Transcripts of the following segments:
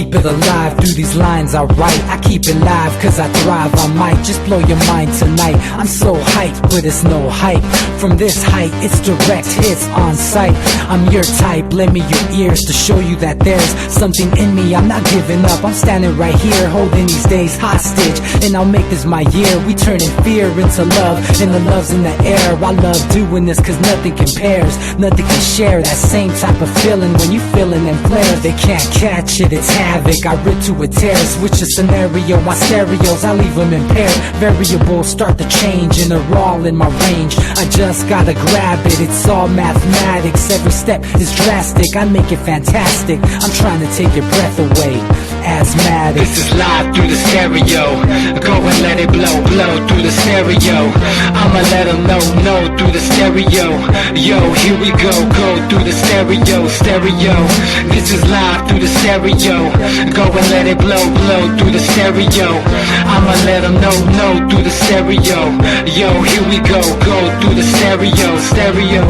keep it alive through these lines I write. I keep it live cause I thrive. I might just blow your mind tonight. I'm so hyped, but it's no hype. From this height, it's direct hits on sight. I'm your type, lend me your ears to show you that there's something in me. I'm not giving up, I'm standing right here, holding these days hostage, and I'll make this my year. We turning fear into love, and the love's in the air. I love doing this cause nothing compares, nothing can share that same type of feeling when you feeling and flare. They can't catch it, it's havoc. I rip to a tear, switch a scenario, my stereos, I leave them impaired. Variables start to change and they're all in my range. I just gotta grab it, it's all mathematics. Every step is drastic, I make it fantastic. I'm trying to take your breath away, asthmatic. This is live through the stereo. Go and let it blow, blow through the stereo. I'ma let them know through the stereo. Yo, here we go through the stereo, stereo. This is live through the stereo. Go and let it blow, blow through the stereo. I'ma let them know through the stereo. Yo, here we go through the stereo, stereo.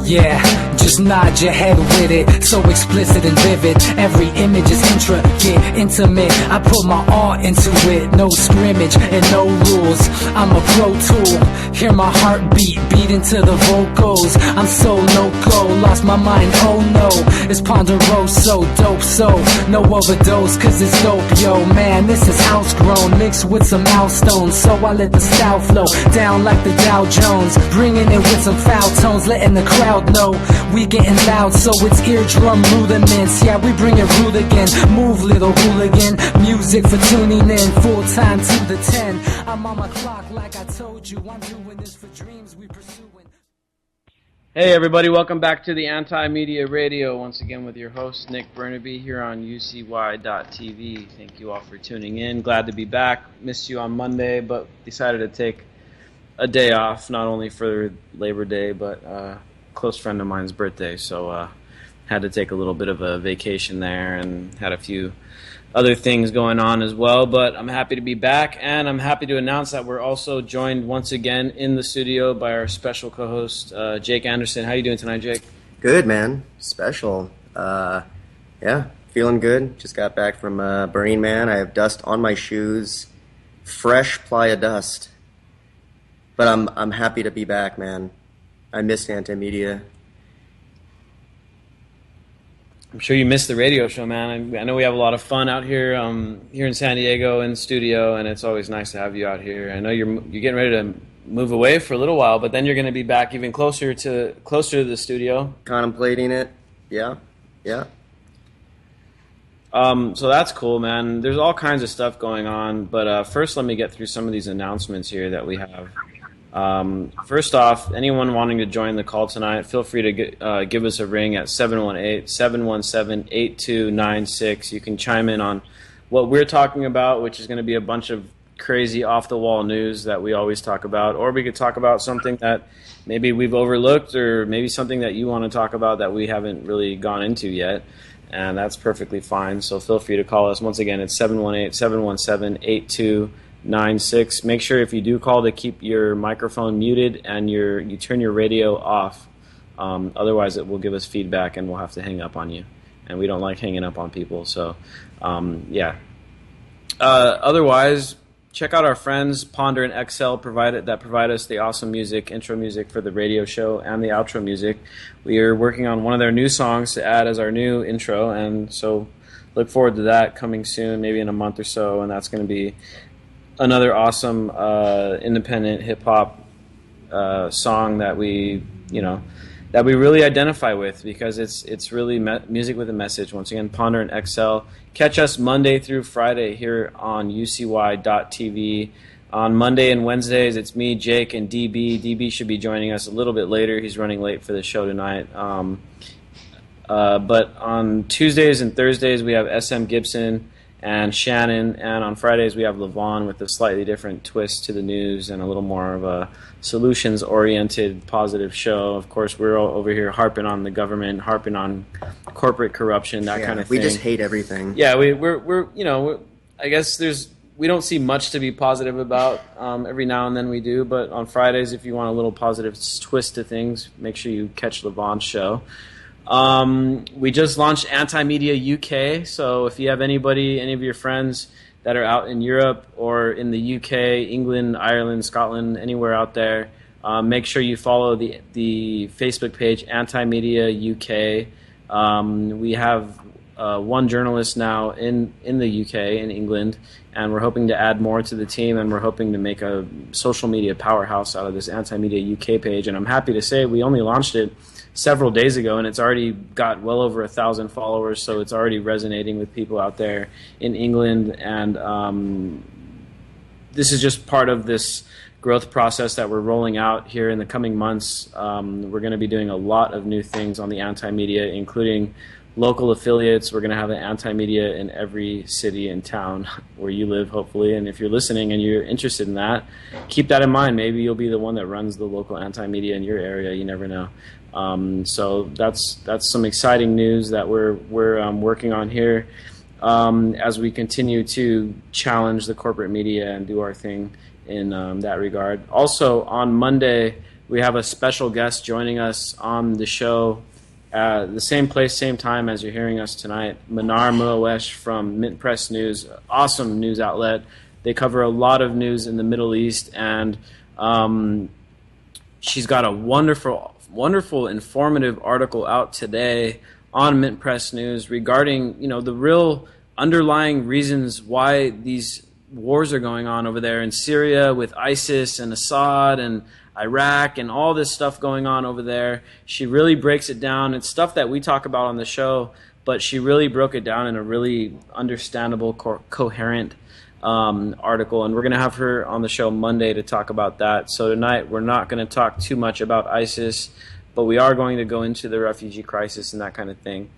Yeah, just nod your head with it, so explicit and vivid. Every image is intricate, intimate. I put my all into it, no scrimmage and no rules. I'm a pro tool, hear my heartbeat, beat into the vocals. I'm so loco, lost my mind, oh no. It's Ponderoso, dope, so no overdose, cause it's dope, yo. Man, this is house grown, mixed with some milestones. So I let the style flow down like the Dow Jones, bringing it with some foul tones, letting the crowd know we getting loud, so it's eardrum rudiments. Yeah, we bring it rude again. Move, little hooligan. Music for tuning in, full time to the 10. I'm on my clock like I told you. I'm doing this for dreams we pursuing. Hey everybody, welcome back to the Anti-Media Radio. Once again with your host Nick Bernabe here on UCY.TV. Thank you all for tuning in. Glad to be back. Missed you on Monday, but decided to take a day off, not only for Labor Day, but close friend of mine's birthday, so had to take a little bit of a vacation there and had a few other things going on as well. But I'm happy to be back, and I'm happy to announce that we're also joined once again in the studio by our special co-host, Jake Anderson. How you doing tonight, Jake? Good, man. Special. Yeah, feeling good. Just got back from Burning Man. I have dust on my shoes, fresh playa dust. But I'm happy to be back, man. I missed Anti-Media. I'm sure you missed the radio show, man. I know we have a lot of fun out here here in San Diego in the studio, and it's always nice to have you out here. I know you're getting ready to move away for a little while, but then you're going to be back even closer to the studio. Contemplating it. Yeah. So that's cool, man. There's all kinds of stuff going on, but first let me get through some of these announcements here that we have. First off, anyone wanting to join the call tonight, feel free to give us a ring at 718-717-8296. You can chime in on what we're talking about, which is going to be a bunch of crazy off-the-wall news that we always talk about, or we could talk about something that maybe we've overlooked, or maybe something that you want to talk about that we haven't really gone into yet, and that's perfectly fine. So feel free to call us. Once again, it's 718-717-8296. 96. Make sure if you do call to keep your microphone muted and you turn your radio off. Otherwise, it will give us feedback and we'll have to hang up on you. And we don't like hanging up on people. So, yeah. Otherwise, check out our friends Ponder and Excel that provide us the awesome music, intro music for the radio show and the outro music. We are working on one of their new songs to add as our new intro, and so look forward to that coming soon, maybe in a month or so. And that's going to be another awesome independent hip hop song that we really identify with, because it's really music with a message. Once again, Ponder and Excel. Catch us Monday through Friday here on UCY.TV. On Monday and Wednesdays, it's me, Jake, and DB. DB should be joining us a little bit later. He's running late for the show tonight. But on Tuesdays and Thursdays, we have SM Gibson and Shannon, and on Fridays we have Levon with a slightly different twist to the news and a little more of a solutions-oriented, positive show. Of course, we're all over here harping on the government, harping on corporate corruption, that kind of thing. We just hate everything. Yeah, we're I guess we don't see much to be positive about. Every now and then we do, but on Fridays, if you want a little positive twist to things, make sure you catch Levon's show. We just launched Anti-Media UK, so if you have any of your friends that are out in Europe or in the UK, England, Ireland, Scotland, anywhere out there, make sure you follow the Facebook page Anti-Media UK. We have one journalist now in the UK, in England, and we're hoping to add more to the team, and we're hoping to make a social media powerhouse out of this Anti-Media UK page. And I'm happy to say we only launched it several days ago, and it's already got well over 1,000 followers, so it's already resonating with people out there in England. And this is just part of this growth process that we're rolling out here in the coming months. We're going to be doing a lot of new things on the Anti-Media, including local affiliates. We're going to have an Anti-Media in every city and town where you live, hopefully. And if you're listening and you're interested in that, keep that in mind. Maybe you'll be the one that runs the local Anti-Media in your area. You never know. So that's some exciting news that we're working on here as we continue to challenge the corporate media and do our thing in that regard. Also, on Monday, we have a special guest joining us on the show. The same place, same time as you're hearing us tonight, Manar Muawesh from Mint Press News, awesome news outlet. They cover a lot of news in the Middle East, and she's got a wonderful, informative article out today on Mint Press News regarding, the real underlying reasons why these wars are going on over there in Syria with ISIS and Assad and Iraq and all this stuff going on over there. She really breaks it down. It's stuff that we talk about on the show, but she really broke it down in a really understandable, coherent article, and we're going to have her on the show Monday to talk about that. So tonight we're not going to talk too much about ISIS, but we are going to go into the refugee crisis and that kind of thing.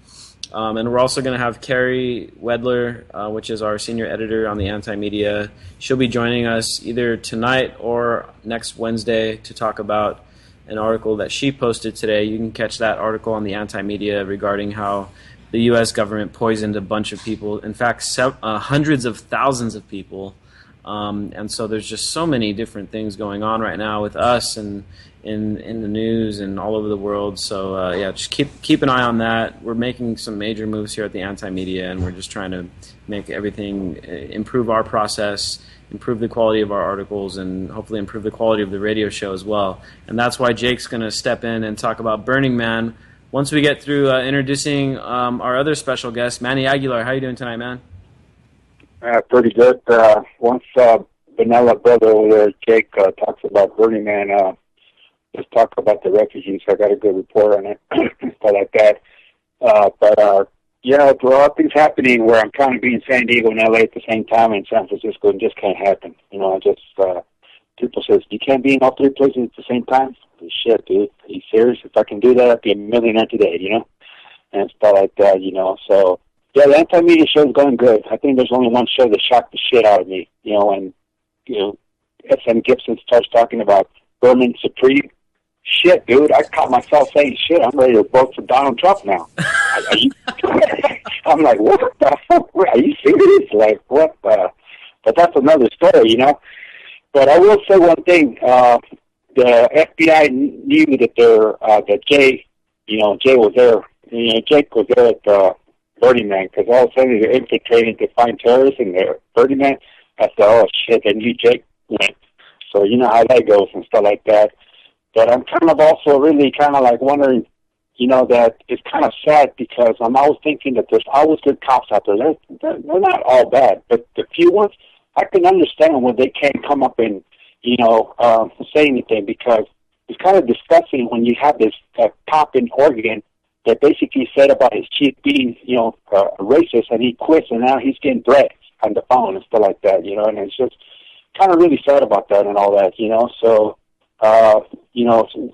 And we're also going to have Carrie Wedler, which is our senior editor on the Anti-Media. She'll be joining us either tonight or next Wednesday to talk about an article that she posted today. You can catch that article on the Anti-Media regarding how the U.S. government poisoned a bunch of people, in fact, hundreds of thousands of people. And so there's just so many different things going on right now with us and in the news and all over the world. So just keep an eye on that. We're making some major moves here at the Anti-Media, and we're just trying to make everything, improve our process, improve the quality of our articles, and hopefully improve the quality of the radio show as well. And that's why Jake's going to step in and talk about Burning Man once we get through introducing our other special guest, Manny Aguilar. How you doing tonight, man? Pretty good. Once Vanilla brother over there, Jake, talks about Burning Man, just talk about the refugees. I got a good report on it, stuff like that. But there are a lot of things happening where I'm trying to be in San Diego and LA at the same time, and San Francisco, and just can't happen. People says, you can't be in all three places at the same time? Shit, dude. Are you serious? If I can do that, I'd be a millionaire today, And stuff like that, So, yeah, the Anti-Media show's going good. I think there's only one show that shocked the shit out of me, when, SM Gibson starts talking about Berman Supreme. Shit, dude, I caught myself saying, shit, I'm ready to vote for Donald Trump now. I'm like, what the fuck? Are you serious? Like, what the? But that's another story, But I will say one thing. The FBI knew that that Jay was there. Jake was there at Burning Man, because all of a sudden they're infiltrating to find terrorists in the Burning Man. I said, oh, shit, and Jake went. So you know how that goes and stuff like that. But I'm kind of also really kind of like wondering, that it's kind of sad, because I'm always thinking that there's always good cops out there. They're not all bad, but the few ones, I can understand when they can't come up and, say anything, because it's kind of disgusting when you have this cop in Oregon that basically said about his chief being, a racist, and he quits, and now he's getting threats on the phone and stuff like that, and it's just kind of really sad about that and all that, So,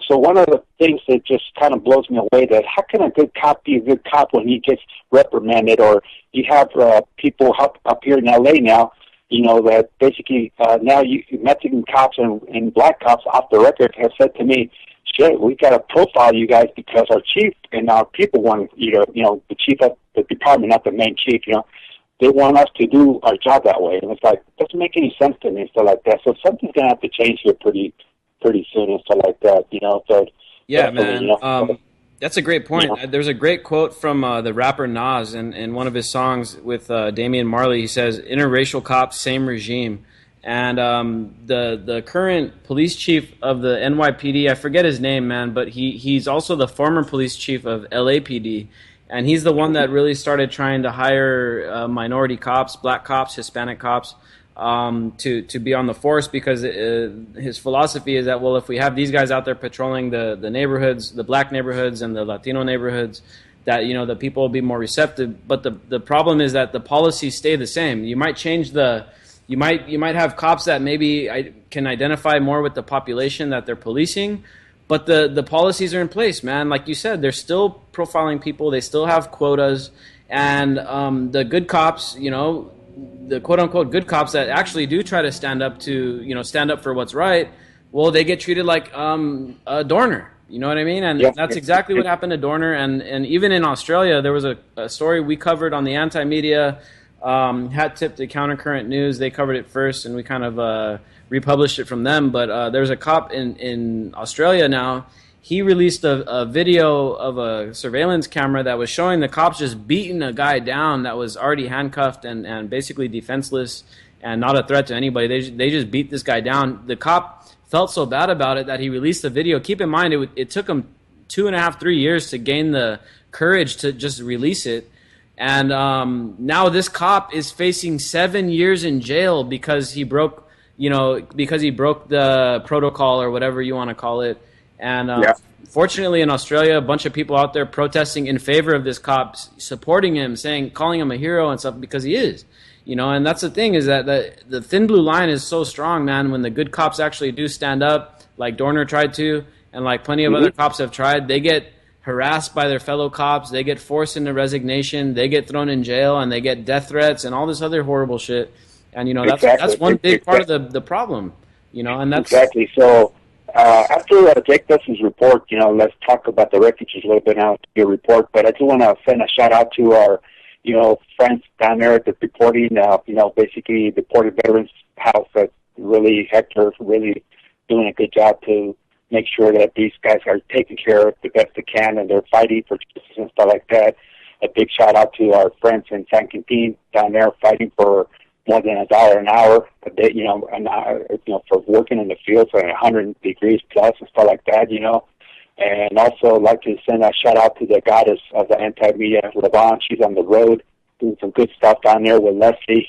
so one of the things that just kind of blows me away, that how can a good cop be a good cop when he gets reprimanded? Or you have people up here in LA now, that basically now Mexican cops and black cops off the record have said to me, shit, we got to profile you guys because our chief and our people want, the chief of the department, not the main chief, they want us to do our job that way. And it's like, it doesn't make any sense to me and stuff like that. So something's going to have to change here pretty soon and stuff like that, So yeah, man. That's a great point. There's a great quote from the rapper Nas in one of his songs with Damian Marley. He says, "Interracial cops, same regime." And the current police chief of the NYPD, I forget his name, man, but he's also the former police chief of LAPD, and he's the one that really started trying to hire minority cops, black cops, Hispanic cops, to be on the force, because his philosophy is that, well, if we have these guys out there patrolling the neighborhoods, the black neighborhoods and the Latino neighborhoods, that, you know, the people will be more receptive. But the problem is that the policies stay the same. You might change you might have cops that maybe can identify more with the population that they're policing, but the policies are in place, man. Like you said, they're still profiling people. They still have quotas, and the good cops, you know, the quote unquote good cops that actually do try to stand up for what's right, well, they get treated like a Dorner. You know what I mean? And that's exactly what happened to Dorner. And even in Australia, there was a story we covered on the anti-media. Hat tip to Countercurrent News. They covered it first, and we kind of republished it from them. But there's a cop in Australia now. He released a video of a surveillance camera that was showing the cops just beating a guy down that was already handcuffed and basically defenseless and not a threat to anybody. They just beat this guy down. The cop felt so bad about it that he released the video. Keep in mind, it took him 2.5, 3 years to gain the courage to just release it. And now this cop is facing 7 years in jail because he broke the protocol, or whatever you want to call it. And fortunately, in Australia, a bunch of people out there protesting in favor of this cop, supporting him, calling him a hero and stuff, because he is. You know, and that's the thing, is that the thin blue line is so strong, man. When the good cops actually do stand up, like Dorner tried to, and like plenty of other cops have tried, they get harassed by their fellow cops, they get forced into resignation, they get thrown in jail, and they get death threats and all this other horrible shit. And, you know, that's one big part of the problem, you know, and that's... Exactly. So after Jake does his report, you know, let's talk about the refugees a little bit now, your report. But I do want to send a shout-out to our, you know, friends down there at the deporting, you know, basically deported veterans house. That really, Hector's really doing a good job to make sure that these guys are taken care of the best they can, and they're fighting for justice and stuff like that. A big shout out to our friends in San Quintin down there fighting for more than $1 an hour a day, you know, for working in the fields at 100 degrees plus and stuff like that, you know. And also like to send a shout out to the goddess of the anti-media, Levon. She's on the road doing some good stuff down there with Leslie.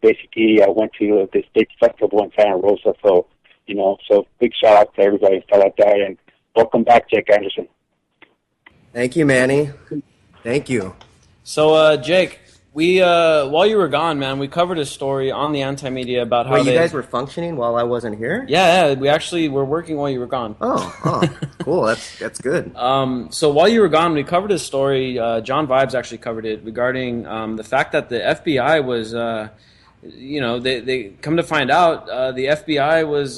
Basically, I went to this big festival in Santa Rosa, so, you know, so big shout out to everybody and stuff like that. And welcome back, Jake Anderson. Thank you, Manny. Thank you. So, Jake, we while you were gone, man, we covered a story on the anti-media about how you guys were functioning while I wasn't here? Yeah, we actually were working while you were gone. Oh, cool. That's good. So while you were gone, we covered a story. John Vibes actually covered it regarding the fact that the FBI was, they come to find out the FBI was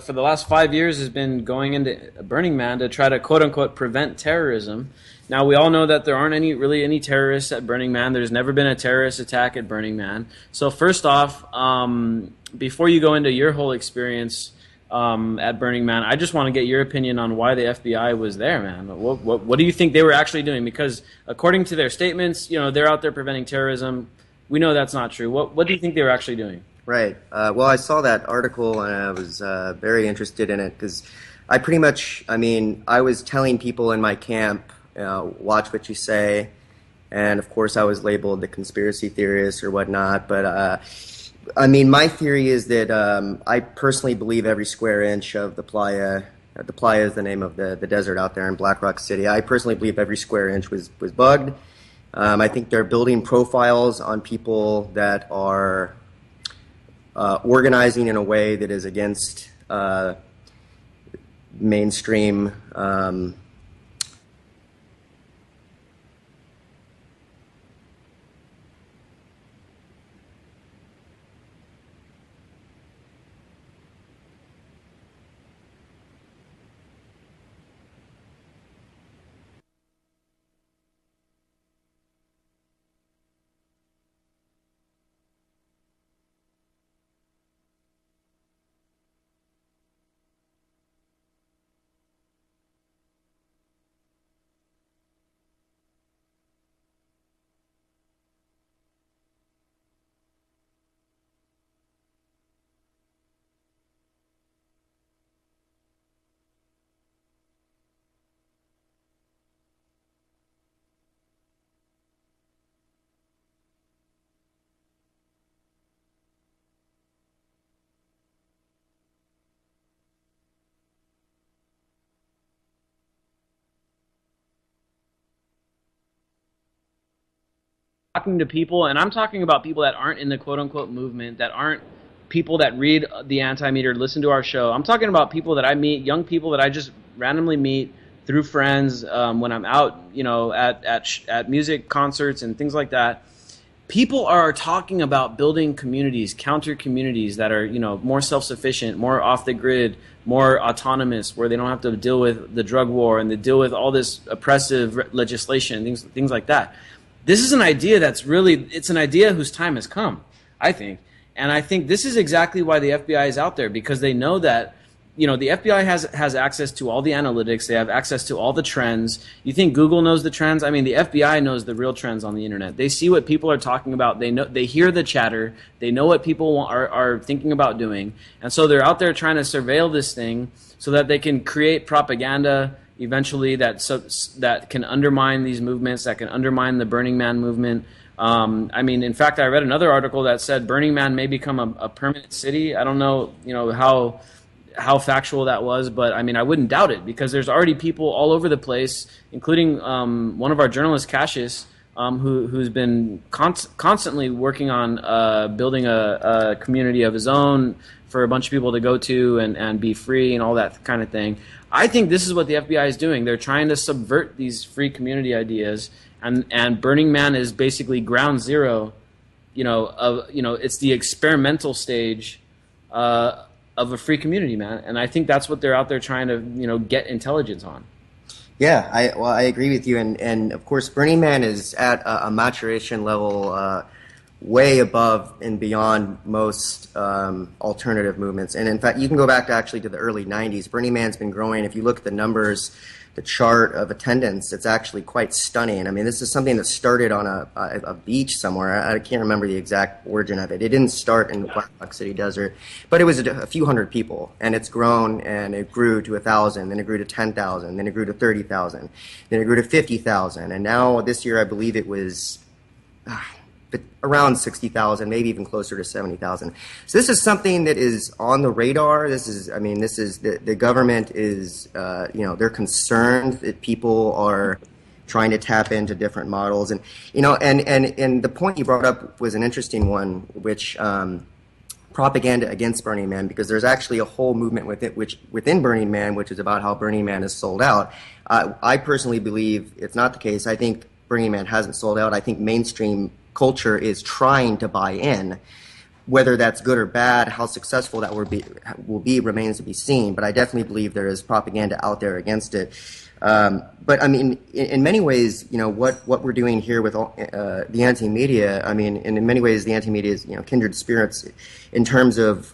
for the last 5 years has been going into Burning Man to try to quote unquote prevent terrorism. Now, we all know that there aren't any terrorists at Burning Man. There's never been a terrorist attack at Burning Man. So first off, before you go into your whole experience at Burning Man, I just want to get your opinion on why the FBI was there, man. What do you think they were actually doing? Because according to their statements, you know, they're out there preventing terrorism. We know that's not true. What do you think they were actually doing? Right. Well, I saw that article and I was very interested in it because I was telling people in my camp, watch what you say, and of course I was labeled the conspiracy theorist or whatnot, but my theory is that I personally believe every square inch of the playa is the name of the desert out there in Black Rock City. I personally believe every square inch was bugged. I think they're building profiles on people that are organizing in a way that is against mainstream talking to people, and I'm talking about people that aren't in the quote-unquote movement, that aren't people that read the Anti-Meter, listen to our show. I'm talking about people that I meet, young people that I just randomly meet through friends when I'm out, at music concerts and things like that. People are talking about building communities, counter communities that are, more self-sufficient, more off the grid, more autonomous, where they don't have to deal with the drug war and they deal with all this oppressive legislation, things like that. This is an idea it's an idea whose time has come, I think. And I think this is exactly why the FBI is out there, because they know that, the FBI has access to all the analytics. They have access to all the trends. You think Google knows the trends? I mean, the FBI knows the real trends on the internet. They see what people are talking about. They hear the chatter. They know what people are thinking about doing. And so they're out there trying to surveil this thing so that they can create propaganda eventually that can undermine these movements, that can undermine the Burning Man movement. In fact, I read another article that said Burning Man may become a permanent city. I don't know, how factual that was, but I wouldn't doubt it, because there's already people all over the place, including one of our journalists, Cassius, who's been constantly working on building a community of his own for a bunch of people to go to and be free and all that kind of thing. I think this is what the FBI is doing. They're trying to subvert these free community ideas, and Burning Man is basically ground zero. It's the experimental stage of a free community, man. And I think that's what they're out there trying to, get intelligence on. Yeah, I agree with you. And of course, Burning Man is at a maturation level way above and beyond most alternative movements. And in fact, you can go back to the early 90s. Burning Man's been growing. If you look at the numbers, the chart of attendance, it's actually quite stunning. This is something that started on a beach somewhere. I can't remember the exact origin of it. It didn't start in the Black Rock City Desert, but it was a few hundred people, and it's grown, and it grew to 1,000, then it grew to 10,000, then it grew to 30,000, then it grew to 50,000, and now this year I believe it was around 60,000, maybe even closer to 70,000. So this is something that is on the radar. This is the government is, they're concerned that people are trying to tap into different models. And, and the point you brought up was an interesting one, which, propaganda against Burning Man, because there's actually a whole movement within Burning Man, which is about how Burning Man is sold out. I personally believe it's not the case. I think Burning Man hasn't sold out. I think mainstream culture is trying to buy in. Whether that's good or bad, how successful that will be remains to be seen. But I definitely believe there is propaganda out there against it. But in many ways, what we're doing here with the anti-media, in many ways the anti-media is kindred spirits in terms of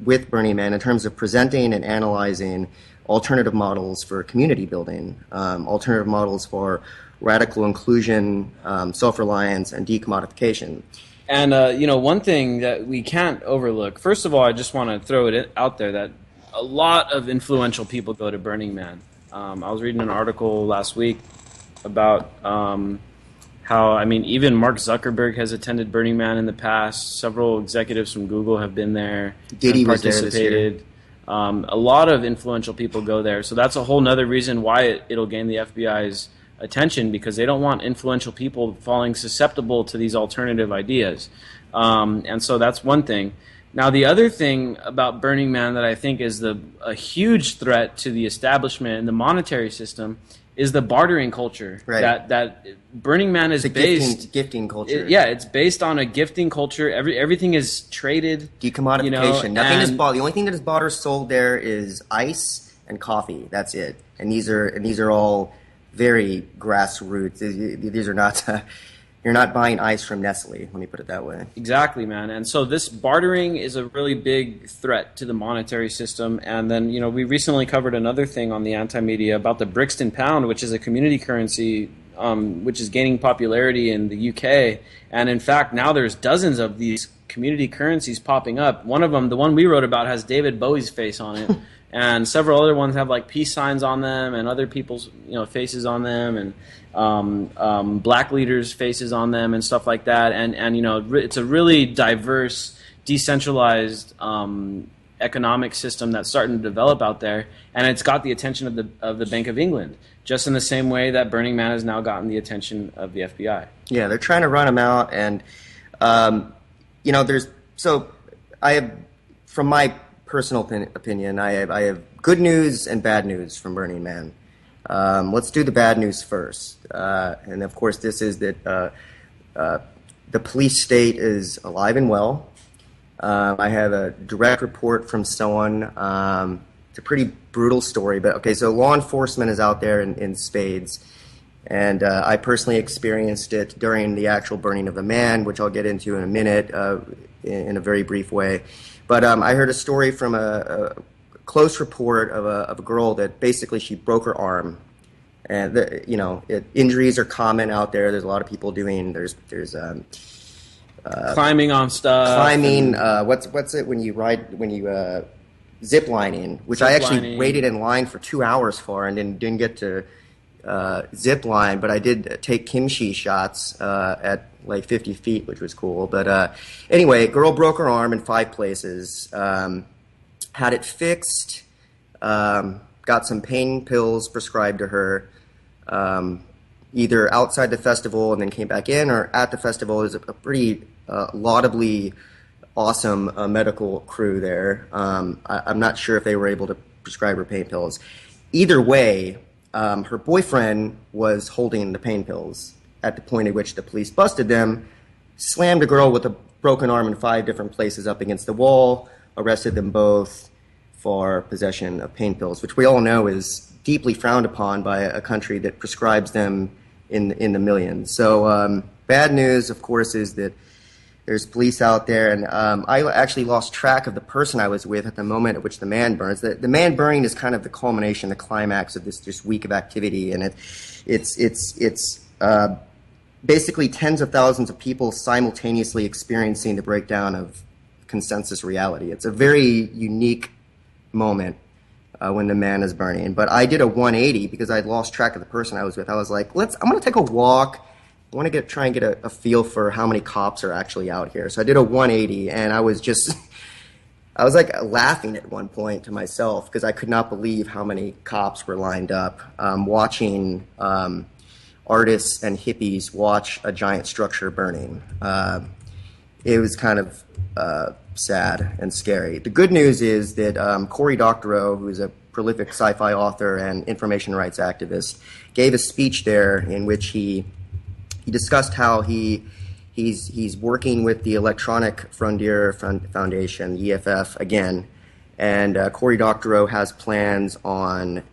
with Burning Man, in terms of presenting and analyzing alternative models for community building, alternative models for radical inclusion, self-reliance, and decommodification. And, one thing that we can't overlook, first of all, I just want to throw it out there that a lot of influential people go to Burning Man. I was reading an article last week about how, even Mark Zuckerberg has attended Burning Man in the past. Several executives from Google have been there. Diddy was there this year. A lot of influential people go there. So that's a whole nother reason why it'll gain the FBI's attention, because they don't want influential people falling susceptible to these alternative ideas. And so that's one thing. Now, the other thing about Burning Man that I think is a huge threat to the establishment and the monetary system is the bartering culture. Right. That Burning Man is based... Gifting culture. It's based on a gifting culture. Everything is traded. Decommodification. Nothing is bought. The only thing that is bought or sold there is ice and coffee. That's it. And these are all very grassroots. These are not... You're not buying ice from Nestle, let me put it that way. Exactly, man. And so this bartering is a really big threat to the monetary system. And then, we recently covered another thing on the anti-media about the Brixton pound, which is a community currency which is gaining popularity in the UK. And in fact, now there's dozens of these community currencies popping up. One of them, the one we wrote about, has David Bowie's face on it. And several other ones have like peace signs on them and other people's faces on them, and black leaders' faces on them and stuff like that. And it's a really diverse, decentralized economic system that's starting to develop out there, and it's got the attention of the Bank of England, just in the same way that Burning Man has now gotten the attention of the FBI. Yeah, they're trying to run him out, and I have, from my personal opinion, I have good news and bad news from Burning Man. Let's do the bad news first, and of course, this is that the police state is alive and well. I have a direct report from someone. It's a pretty brutal story, but okay, so law enforcement is out there in spades, and I personally experienced it during the actual burning of the man, which I'll get into in a minute in a very brief way. But I heard a story from a close report of a girl that basically she broke her arm. And injuries are common out there. There's a lot of people doing. There's climbing on stuff. Climbing. What's it when you zip lining? Which I actually waited in line for 2 hours for and didn't get to zip line, but I did take kimchi shots at like 50 feet, which was cool. But anyway, girl broke her arm in 5 places. Had it fixed. Got some pain pills prescribed to her, either outside the festival and then came back in, or at the festival. There's a pretty laudably awesome medical crew there. I'm not sure if they were able to prescribe her pain pills. Either way, her boyfriend was holding the pain pills at the point at which the police busted them, slammed a girl with a broken arm in 5 different places up against the wall, arrested them both for possession of pain pills, which we all know is deeply frowned upon by a country that prescribes them in the millions. So bad news, of course, is that there's police out there, and I actually lost track of the person I was with at the moment at which the man burns. The man burning is kind of the culmination, the climax of this week of activity, and it's basically tens of thousands of people simultaneously experiencing the breakdown of consensus reality. It's a very unique moment when the man is burning. But I did a 180 because I lost track of the person I was with. I was like, I'm going to take a walk. I want to try and get a feel for how many cops are actually out here. So I did a 180, and I was like laughing at one point to myself because I could not believe how many cops were lined up watching artists and hippies watch a giant structure burning. It was kind of sad and scary. The good news is that Cory Doctorow, who is a prolific sci-fi author and information rights activist, gave a speech there in which he discussed how he's working with the Electronic Frontier Foundation, EFF, again, and Cory Doctorow has plans on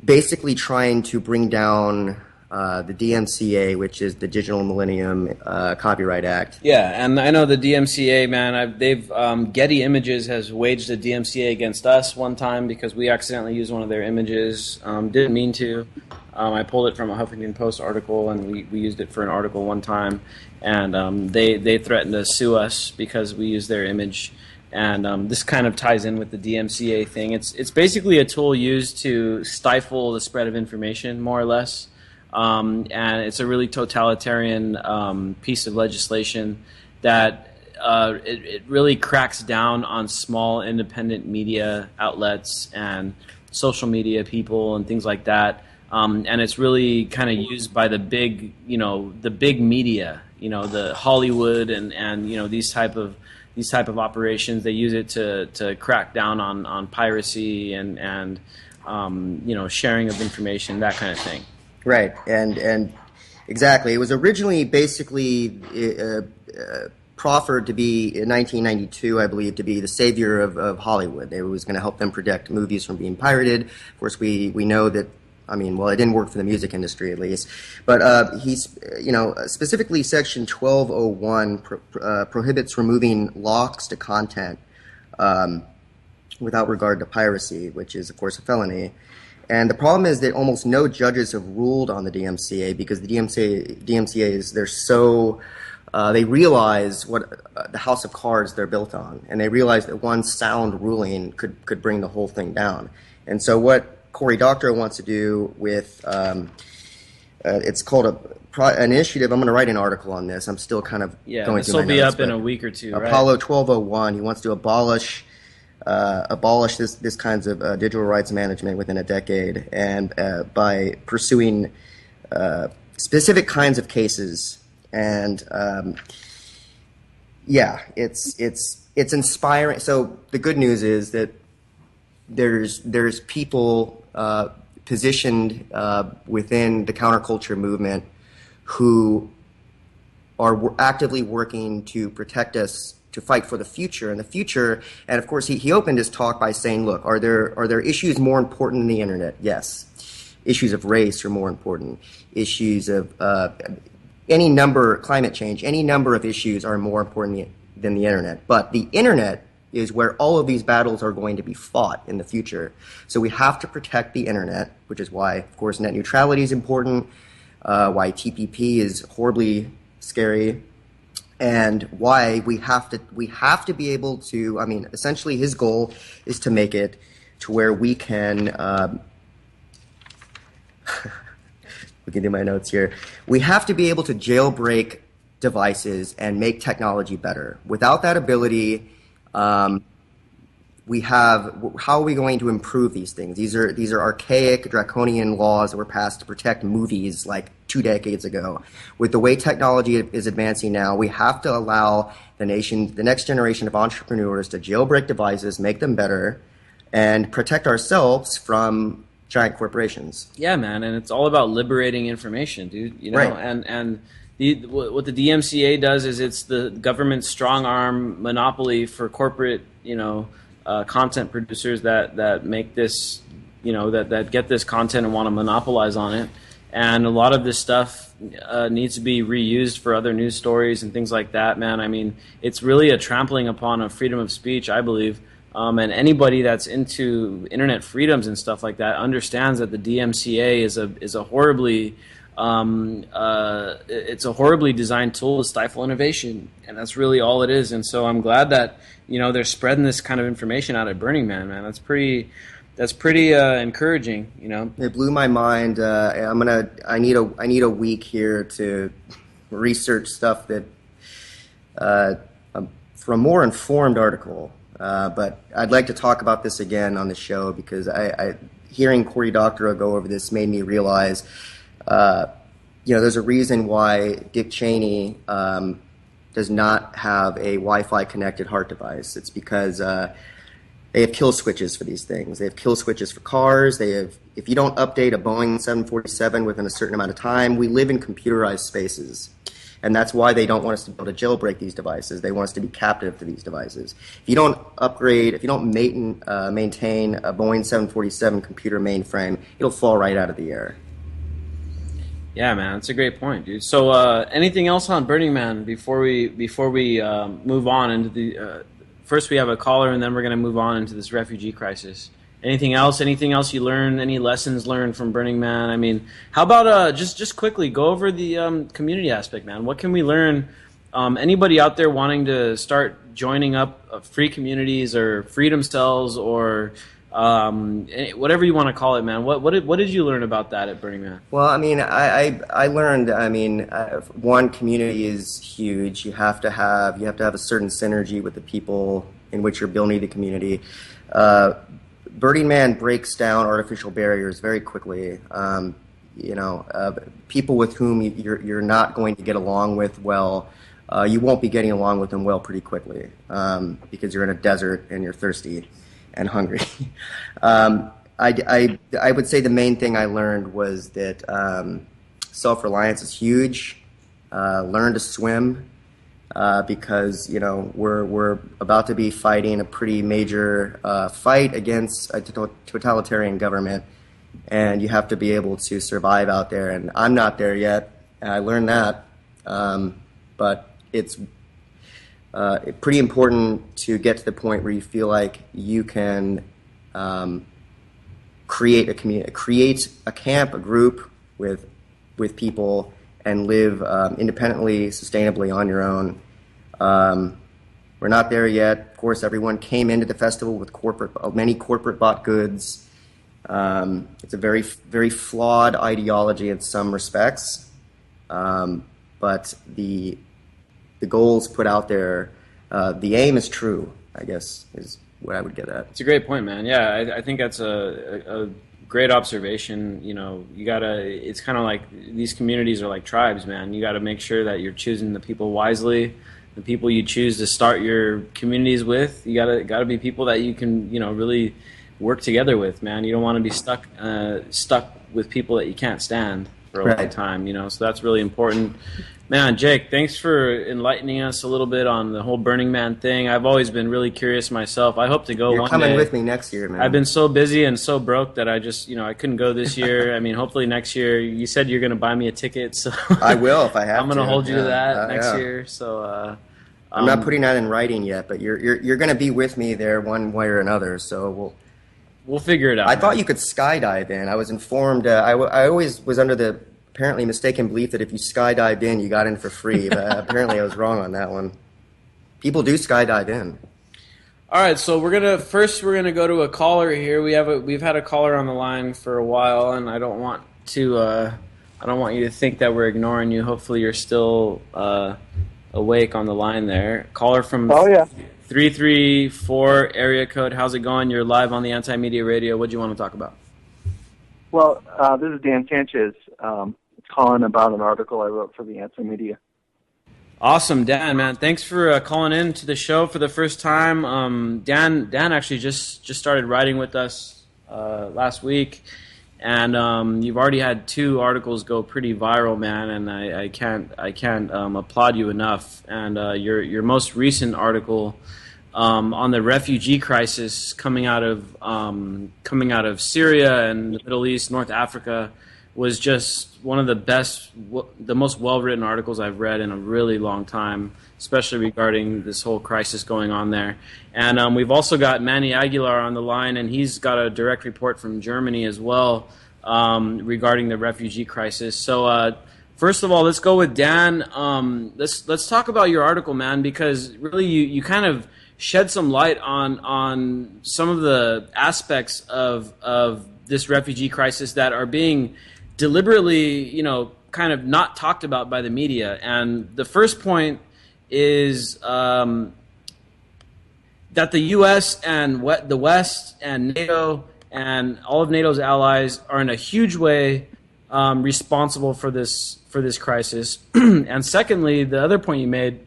basically trying to bring down the DMCA, which is the Digital Millennium Copyright Act. Yeah, and I know the DMCA, man, they've Getty Images has waged a DMCA against us one time because we accidentally used one of their images. Didn't mean to. I pulled it from a Huffington Post article, and we used it for an article one time. And they threatened to sue us because we used their image. And this kind of ties in with the DMCA thing. It's basically a tool used to stifle the spread of information, more or less. And it's a really totalitarian piece of legislation that it really cracks down on small independent media outlets and social media people and things like that. And it's really kind of used by the big media, the Hollywood and these type of operations. They use it to crack down on piracy and sharing of information, that kind of thing. Right, and exactly. It was originally basically proffered to be, in 1992, I believe, to be the savior of Hollywood. It was going to help them protect movies from being pirated. Of course, we know that, it didn't work for the music industry, at least. But he's, specifically Section 1201 prohibits removing locks to content without regard to piracy, which is, of course, a felony. And the problem is that almost no judges have ruled on the DMCA because the DMCA is, they realize what the house of cards they're built on, and they realize that one sound ruling could bring the whole thing down. And so what Cory Doctorow wants to do with, it's called a an initiative. I'm going to write an article on this. I'm still kind of going this through will my be notes, up in but a week or two, right? Apollo 1201. He wants to abolish this kinds of digital rights management within a decade, and by pursuing specific kinds of cases. And it's inspiring. So the good news is that there's people positioned within the counterculture movement who are actively working to protect us, to fight for the future. And the future, and of course he opened his talk by saying, look, are there issues more important than the internet? Yes. Issues of race are more important. Issues of climate change, any number of issues are more important than the internet. But the internet is where all of these battles are going to be fought in the future. So we have to protect the internet, which is why, of course, net neutrality is important, why TPP is horribly scary, and why we have to be able to, I mean, essentially his goal is to make it to where we can, we can do my notes here. We have to be able to jailbreak devices and make technology better. Without that ability, how are we going to improve these things? These are archaic, draconian laws that were passed to protect movies like 2 decades ago. With the way technology is advancing now, we have to allow the next generation of entrepreneurs to jailbreak devices, make them better, and protect ourselves from giant corporations. Yeah, man, and it's all about liberating information, dude. You know, Right. and what the DMCA does is it's the government's strong arm monopoly for corporate, content producers that make this, that get this content and want to monopolize on it. And a lot of this stuff needs to be reused for other news stories and things like that, man. I mean, it's really a trampling upon a freedom of speech, I believe. And anybody that's into internet freedoms and stuff like that understands that the DMCA is a horribly it's a horribly designed tool to stifle innovation, and that's really all it is. And so I'm glad that they're spreading this kind of information out at Burning Man, man. That's pretty encouraging. It blew my mind. I need a week here to research stuff that for a more informed article. But I'd like to talk about this again on the show because hearing Cory Doctorow go over this made me realize, there's a reason why Dick Cheney does not have a Wi-Fi connected heart device. It's because they have kill switches for these things. They have kill switches for cars. If you don't update a Boeing 747 within a certain amount of time, we live in computerized spaces. And that's why they don't want us to be able to jailbreak these devices. They want us to be captive to these devices. If you don't upgrade, if you don't maintain a Boeing 747 computer mainframe, it'll fall right out of the air. Yeah, man, that's a great point, dude. So, anything else on Burning Man before we move on into the? First, we have a caller, and then we're going to move on into this refugee crisis. Anything else? Anything else you learned? Any lessons learned from Burning Man? I mean, how about just quickly go over the community aspect, man? What can we learn? Anybody out there wanting to start joining up free communities or freedom cells or whatever you want to call it, man? What did you learn about that at Burning Man? Well, I mean, I learned. I mean, one, community is huge. You have to have a certain synergy with the people in which you're building the community. Burning Man breaks down artificial barriers very quickly. People with whom you're not going to get along with well, you won't be getting along with them well pretty quickly because you're in a desert and you're thirsty and hungry. I would say the main thing I learned was that self-reliance is huge. Learn to swim. Because we're about to be fighting a pretty major fight against a totalitarian government, and you have to be able to survive out there. And I'm not there yet. I learned that, but it's pretty important to get to the point where you feel like you can create a community, create a camp, a group with people, and live independently, sustainably on your own. We're not there yet. Of course, everyone came into the festival with many corporate bought goods. It's a very, very flawed ideology in some respects. But the goals put out there, the aim is true, I guess, is what I would get at. It's a great point, man. Yeah, I think that's a great observation. You know, you gotta. It's kind of like these communities are like tribes, man. You got to make sure that you're choosing the people wisely. The people you choose to start your communities with, you gotta be people that you can, really work together with, man. You don't want to be stuck with people that you can't stand for a long time, So that's really important. Man, Jake, thanks for enlightening us a little bit on the whole Burning Man thing. I've always been really curious myself. I hope to go one day. You're coming with me next year, man. I've been so busy and so broke that I just, I couldn't go this year. I mean, hopefully next year. You said you're going to buy me a ticket, so I will if I have to. I'm going to hold you to that next year. So I'm not putting that in writing yet, but you're going to be with me there one way or another. So we'll figure it out. I thought you could skydive in. I was informed. I always was under the apparently mistaken belief that if you skydived in, you got in for free. But apparently I was wrong on that one. People do skydive in. All right, so we're gonna go to a caller here. We've had a caller on the line for a while, and I don't want you to think that we're ignoring you. Hopefully, you're still awake on the line there. Caller from 334 area code. How's it going? You're live on the Anti-Media Radio. What do you want to talk about? Well, this is Dan Sanchez calling about an article I wrote for the Anti-Media. Awesome, Dan, man. Thanks for calling in to the show for the first time. Dan actually just started writing with us last week, and you've already had 2 articles go pretty viral, man. And I can't applaud you enough. And your most recent article on the refugee crisis coming out of Syria and the Middle East, North Africa, was just one of the most well-written articles I've read in a really long time, especially regarding this whole crisis going on there. And we've also got Manny Aguilar on the line, and he's got a direct report from Germany as well regarding the refugee crisis. So first of all, let's go with Dan. Let's talk about your article, man, because really you kind of shed some light on some of the aspects of this refugee crisis that are being deliberately, kind of not talked about by the media. And the first point is that the U.S. and the West and NATO and all of NATO's allies are in a huge way responsible for this crisis. And secondly, the other point you made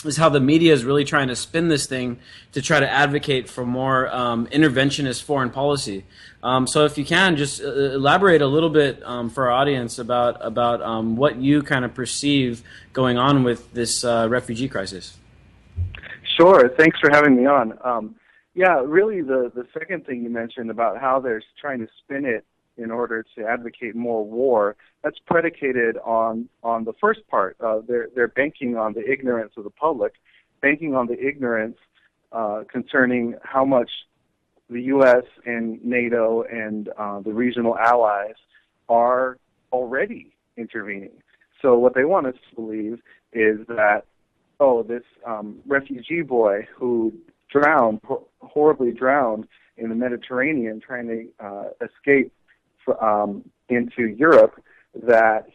is how the media is really trying to spin this thing to try to advocate for more interventionist foreign policy. So if you can, just elaborate a little bit for our audience about what you kind of perceive going on with this refugee crisis. Sure. Thanks for having me on. Really the second thing you mentioned about how they're trying to spin it in order to advocate more war, that's predicated on the first part. They're banking on the ignorance of the public, banking on the ignorance concerning how much the U.S. and NATO and the regional allies are already intervening. So what they want us to believe is that, this refugee boy who horribly drowned in the Mediterranean trying to escape into Europe, that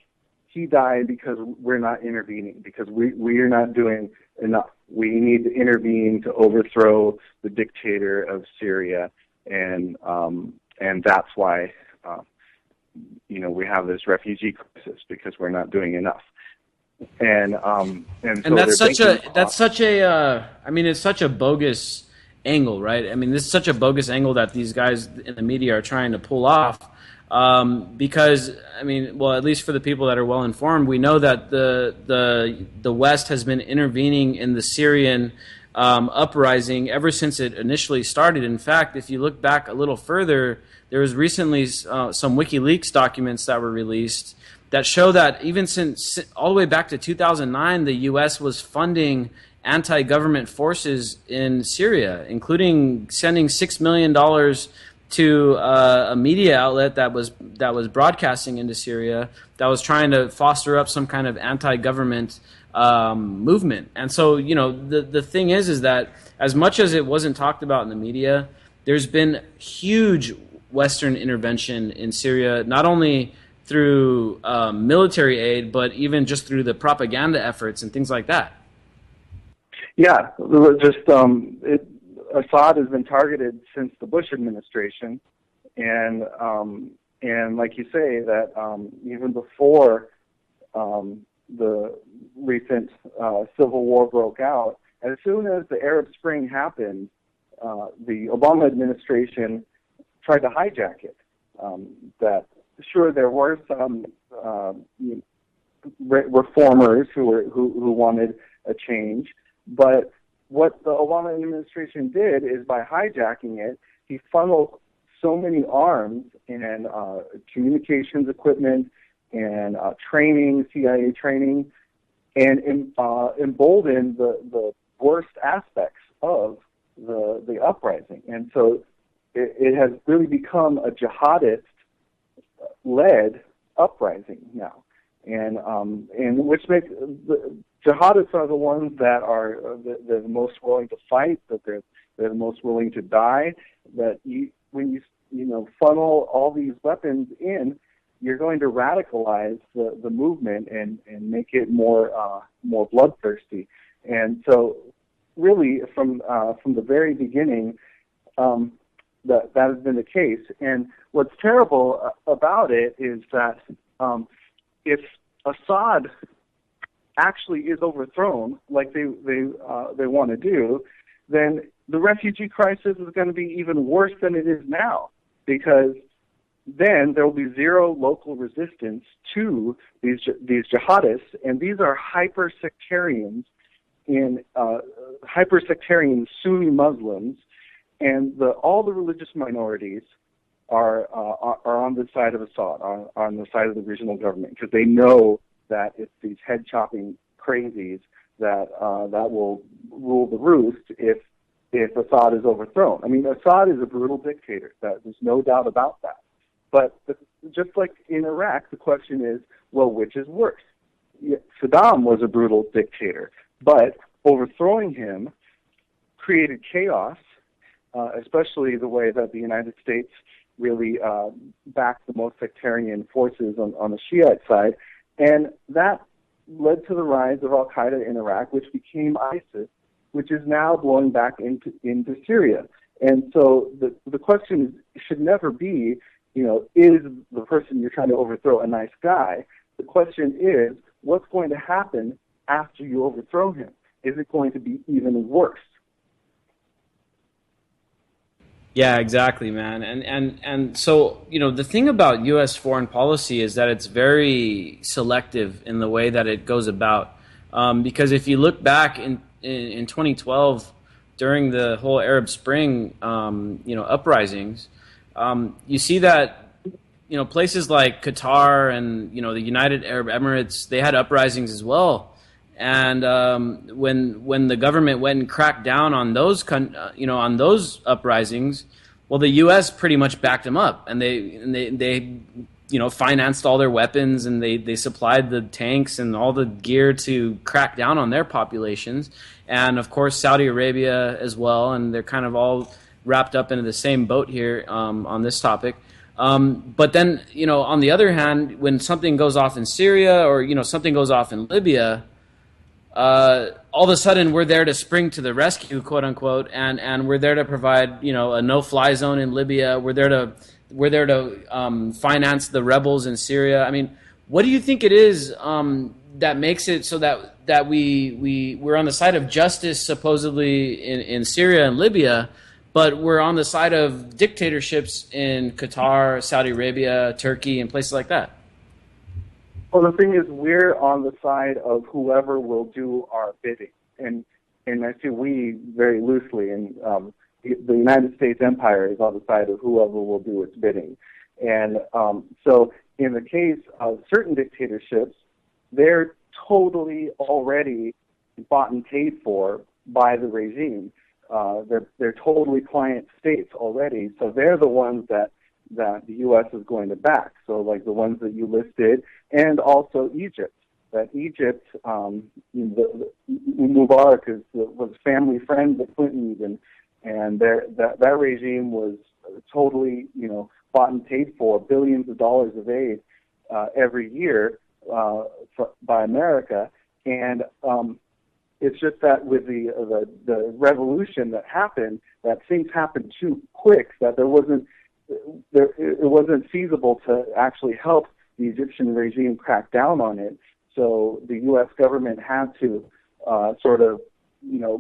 he died because we're not intervening, because we are not doing enough. We need to intervene to overthrow the dictator of Syria, and that's why we have this refugee crisis, because we're not doing enough. And so that's such a bogus angle, right? I mean, this is such a bogus angle that these guys in the media are trying to pull off. Because at least for the people that are well informed, we know that the West has been intervening in the Syrian uprising ever since it initially started. In fact, if you look back a little further, there was recently some WikiLeaks documents that were released that show that even since all the way back to 2009, the U.S. was funding anti-government forces in Syria, including sending $6 million to a media outlet that was broadcasting into Syria, that was trying to foster up some kind of anti-government movement. And so, the thing is that as much as it wasn't talked about in the media, there's been huge Western intervention in Syria, not only through military aid, but even just through the propaganda efforts and things like that. Yeah, just Assad has been targeted since the Bush administration, and like you say, that even before the recent civil war broke out, as soon as the Arab Spring happened, the Obama administration tried to hijack it. That sure, there were some reformers who wanted a change, but what the Obama administration did is, by hijacking it, he funneled so many arms and communications equipment and training, CIA training, and emboldened the worst aspects of the uprising. And so it has really become a jihadist-led uprising now, and which makes the jihadists are the ones that are the most willing to fight, that they're the most willing to die. That when you funnel all these weapons in, you're going to radicalize the movement and make it more bloodthirsty. And so, really, from the very beginning, that has been the case. And what's terrible about it is that if Assad actually is overthrown, like they want to do, then the refugee crisis is going to be even worse than it is now, because then there will be zero local resistance to these jihadists, and these are hyper-sectarian Sunni Muslims, and all the religious minorities are on the side of Assad, on the side of the regional government, because they know that it's these head-chopping crazies that will rule the roost if Assad is overthrown. I mean, Assad is a brutal dictator. There's no doubt about that. But just like in Iraq, the question is, well, which is worse? Saddam was a brutal dictator, but overthrowing him created chaos, especially the way that the United States really backed the most sectarian forces on the Shiite side, and that led to the rise of Al-Qaeda in Iraq, which became ISIS, which is now blowing back into Syria. And so the question should never be, is the person you're trying to overthrow a nice guy? The question is, what's going to happen after you overthrow him? Is it going to be even worse? Yeah, exactly, man. And so, the thing about U.S. foreign policy is that it's very selective in the way that it goes about. Because if you look back in 2012, during the whole Arab Spring, uprisings, you see that, places like Qatar and, the United Arab Emirates, they had uprisings as well. And when the government went and cracked down on those uprisings, well, the U.S. pretty much backed them up, and they financed all their weapons, and they supplied the tanks and all the gear to crack down on their populations, and of course Saudi Arabia as well, and they're kind of all wrapped up into the same boat here on this topic. But then, on the other hand, when something goes off in Syria or something goes off in Libya, all of a sudden we're there to spring to the rescue, quote unquote, and we're there to provide a no-fly zone in Libya. We're there to finance the rebels in Syria. I mean, what do you think it is that makes it so that we're on the side of justice supposedly in Syria and Libya, but we're on the side of dictatorships in Qatar, Saudi Arabia, Turkey, and places like that? Well, the thing is, we're on the side of whoever will do our bidding, and I say we very loosely. And the United States empire is on the side of whoever will do its bidding. And so, in the case of certain dictatorships, they're totally already bought and paid for by the regime. They're totally client states already, so they're the ones that the U.S. is going to back. So, like the ones that you listed, and also Egypt. That Egypt, Mubarak was a family friend of Clinton's, and that regime was totally, bought and paid for, billions of dollars of aid, every year by America, and it's just that with the revolution that happened, that things happened too quick, that it wasn't feasible to actually help the Egyptian regime crack down on it. So the U.S. government had to sort of,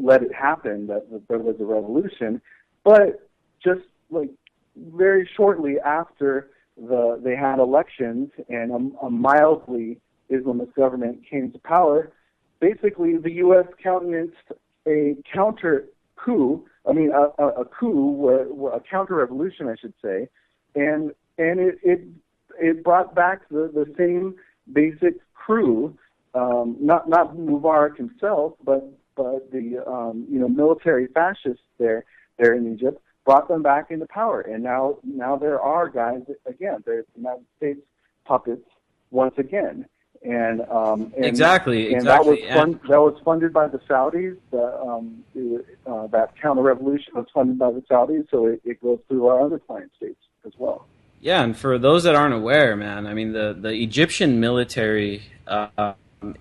let it happen, that there was a revolution. But just like very shortly after they had elections and a mildly Islamist government came to power, basically the U.S. countenanced a counter coup. I mean, a coup, a counter revolution, I should say, and it brought back the same basic crew, not Mubarak himself, but the military fascists there in Egypt, brought them back into power, and now there are guys again. There's United States puppets once again, and exactly. That was funded by the Saudis. That counter revolution was funded by the Saudis, so it goes through our other client states as well. Yeah, and for those that aren't aware, man, I mean the Egyptian military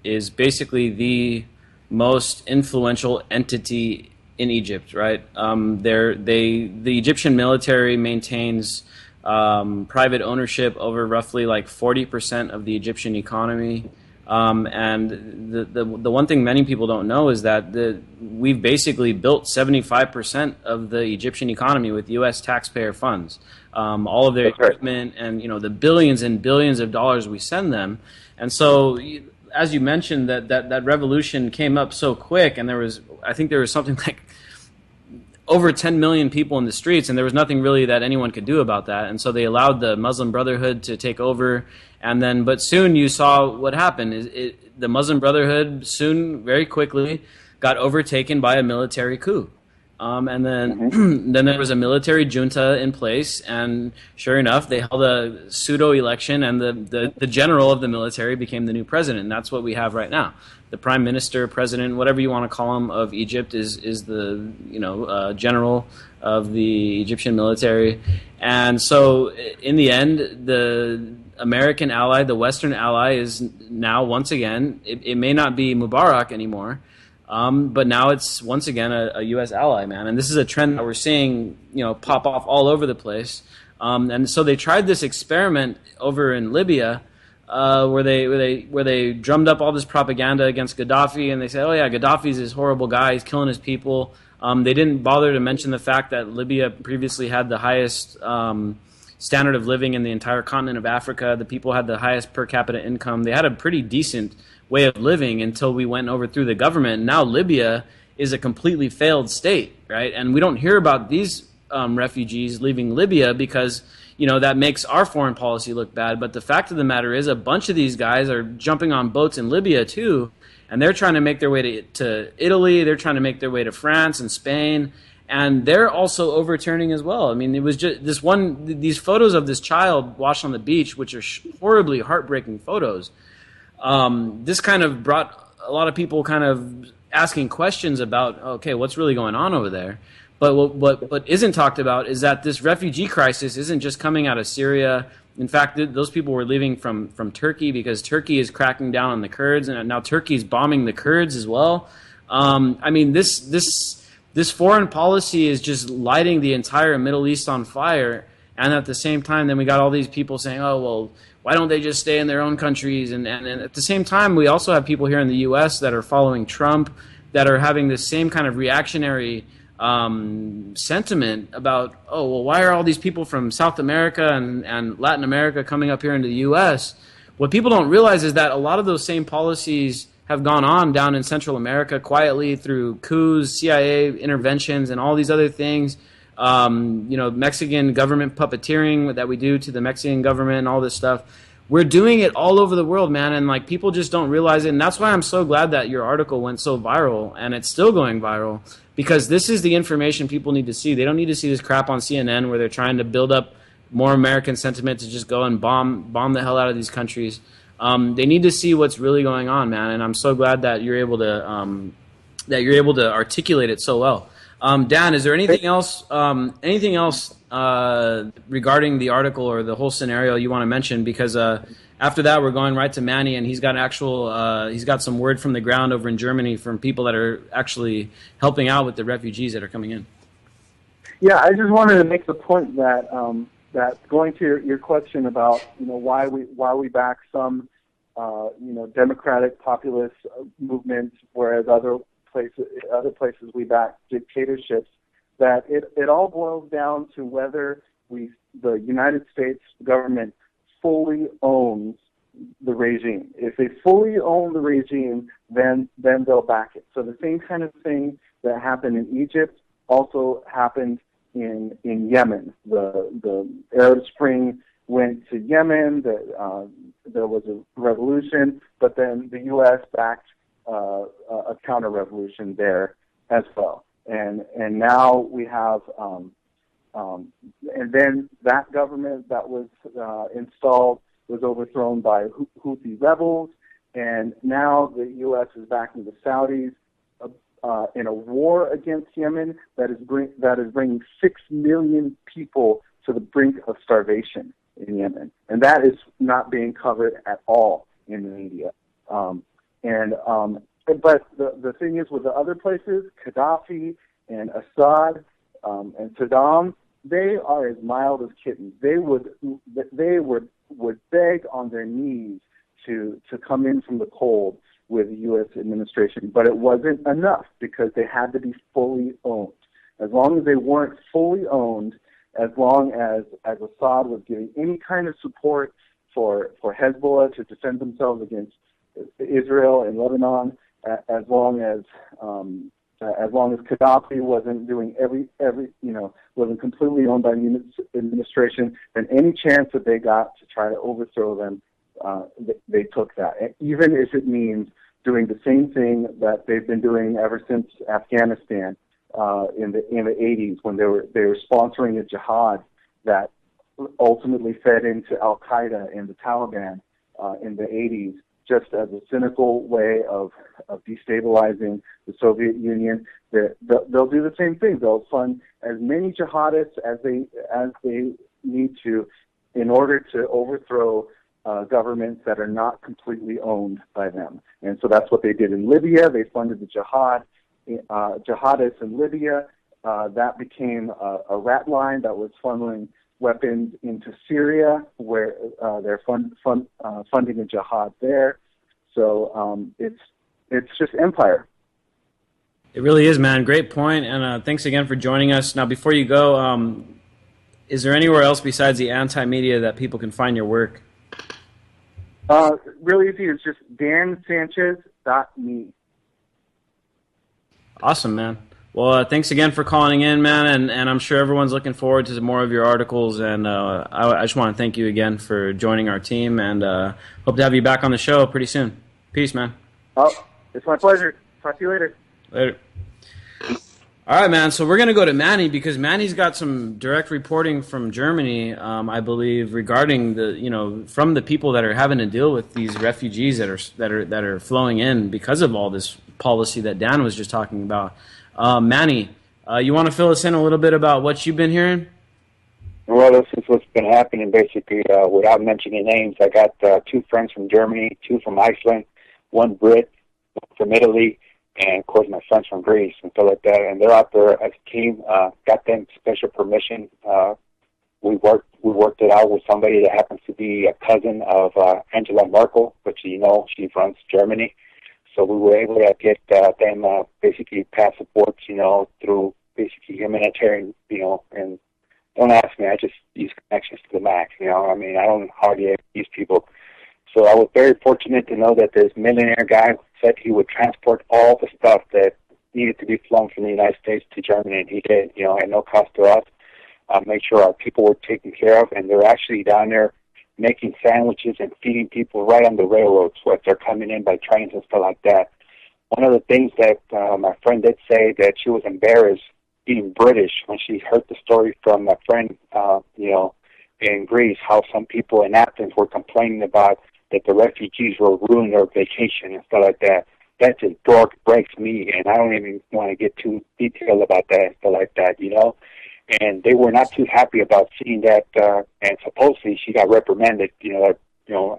is basically the most influential entity in Egypt, right? The Egyptian military maintains private ownership over roughly like 40% of the Egyptian economy. And the one thing many people don't know is that we've basically built 75% of the Egyptian economy with U.S. taxpayer funds. All of their equipment and the billions and billions of dollars we send them. And so, as you mentioned, that revolution came up so quick, and I think there was something like over 10 million people in the streets, and there was nothing really that anyone could do about that. And so they allowed the Muslim Brotherhood to take over, but soon you saw what happened. The Muslim Brotherhood soon, very quickly, got overtaken by a military coup. And then then there was a military junta in place, and sure enough, they held a pseudo-election, and the general of the military became the new president, and that's what we have right now. The prime minister, president, whatever you want to call him, of Egypt is the general of the Egyptian military. And so in the end, the American ally, the Western ally, is now once again, it may not be Mubarak anymore, but now it's once again a U.S. ally, man. And this is a trend that we're seeing, pop off all over the place. And so they tried this experiment over in Libya, where they drummed up all this propaganda against Gaddafi, and they said, "Oh yeah, Gaddafi's this horrible guy. He's killing his people." They didn't bother to mention the fact that Libya previously had the highest standard of living in the entire continent of Africa. The people had the highest per capita income. They had a pretty decent way of living until we went and overthrew the government. Now Libya is a completely failed state, right? And we don't hear about these refugees leaving Libya because that makes our foreign policy look bad. But the fact of the matter is, a bunch of these guys are jumping on boats in Libya too, and they're trying to make their way to Italy. They're trying to make their way to France and Spain, and they're also overturning as well. I mean, it was just these photos of this child washed on the beach, which are horribly heartbreaking photos. This kind of brought a lot of people kind of asking questions about, okay, what's really going on over there? But what isn't talked about is that this refugee crisis isn't just coming out of Syria. In fact, those people were leaving from Turkey because Turkey is cracking down on the Kurds, and now Turkey is bombing the Kurds as well. I mean, this foreign policy is just lighting the entire Middle East on fire, and at the same time, then we got all these people saying, "Oh, well, why don't they just stay in their own countries?" And at the same time, we also have people here in the U.S. that are following Trump, that are having the same kind of reactionary sentiment about, oh, well, why are all these people from South America and Latin America coming up here into the U.S.? What people don't realize is that a lot of those same policies have gone on down in Central America quietly through coups, CIA interventions, and all these other things. Mexican government puppeteering that we do to the Mexican government and all this stuff. We're doing it all over the world, man, and people just don't realize it. And that's why I'm so glad that your article went so viral, and it's still going viral, because this is the information people need to see. They don't need to see this crap on CNN where they're trying to build up more American sentiment to just go and bomb the hell out of these countries. They need to see what's really going on, man. And I'm so glad that you're able to articulate it so well. Dan, is there anything else? Regarding the article or the whole scenario you want to mention? Because after that, we're going right to Manny, and he's got he's got some word from the ground over in Germany from people that are actually helping out with the refugees that are coming in. Yeah, I just wanted to make the point that that going to your question about why we back some democratic populist movements, whereas other places we back dictatorships, that it all boils down to whether the United States government fully owns the regime. If they fully own the regime, then they'll back it. So the same kind of thing that happened in Egypt also happened in Yemen. The Arab Spring went to Yemen. There was a revolution, but then the U.S. backed a counter-revolution there as well. And now we have, and then that government that was installed was overthrown by Houthi rebels, and now the U.S. is backing the Saudis in a war against Yemen that is bringing 6 million people to the brink of starvation in Yemen, and that is not being covered at all in the media. But the thing is, with the other places, Gaddafi and Assad and Saddam, they are as mild as kittens. They would beg on their knees to come in from the cold with the U.S. administration, but it wasn't enough because they had to be fully owned. As long as they weren't fully owned, as long as Assad was giving any kind of support for Hezbollah to defend themselves against Israel and Lebanon, as long as Gaddafi wasn't doing wasn't completely owned by the administration, then any chance that they got to try to overthrow them, they took that, even if it means doing the same thing that they've been doing ever since Afghanistan in the 80s, when they were sponsoring a jihad that ultimately fed into Al Qaeda and the Taliban in the 80s, just as a cynical way of destabilizing the Soviet Union. They'll do the same thing. They'll fund as many jihadists as they need to in order to overthrow governments that are not completely owned by them. And so that's what they did in Libya. They funded the jihadists in Libya. That became a rat line that was funneling weapons into Syria, where they're funding a jihad there. So it's just empire. It really is, man. Great point, and thanks again for joining us. Now, before you go, is there anywhere else besides the anti-media that people can find your work? Really easy. It's just dansanchez.me. Awesome, man. Well, thanks again for calling in, man, and I'm sure everyone's looking forward to more of your articles, and I just want to thank you again for joining our team, and hope to have you back on the show pretty soon. Peace, man. Oh, it's my pleasure. Talk to you later. Later. All right, man, so we're going to go to Manny, because Manny's got some direct reporting from Germany, I believe, regarding from the people that are having to deal with these refugees that are flowing in because of all this policy that Dan was just talking about. Manny, you want to fill us in a little bit about what you've been hearing? Well, this is what's been happening, basically. Without mentioning names, I got 2 friends from Germany, 2 from Iceland, 1 Brit, 1 from Italy, and, of course, my friends from Greece and stuff like that. And they're out there as a team, got them special permission. We worked it out with somebody that happens to be a cousin of Angela Merkel, which, she runs Germany. So we were able to get them basically passports, through basically humanitarian, and don't ask me, I just use connections to the max, I don't hardly ever use people. So I was very fortunate to know that this millionaire guy said he would transport all the stuff that needed to be flown from the United States to Germany, and he did, at no cost to us. Make sure our people were taken care of, and they're actually down there making sandwiches and feeding people right on the railroads as they're coming in by trains and stuff like that. One of the things that my friend did say, that she was embarrassed being British when she heard the story from my friend, in Greece, how some people in Athens were complaining about that the refugees were ruining their vacation and stuff like that. That just breaks me, and I don't even want to get too detailed about that and stuff like that, And they were not too happy about seeing that, and supposedly she got reprimanded,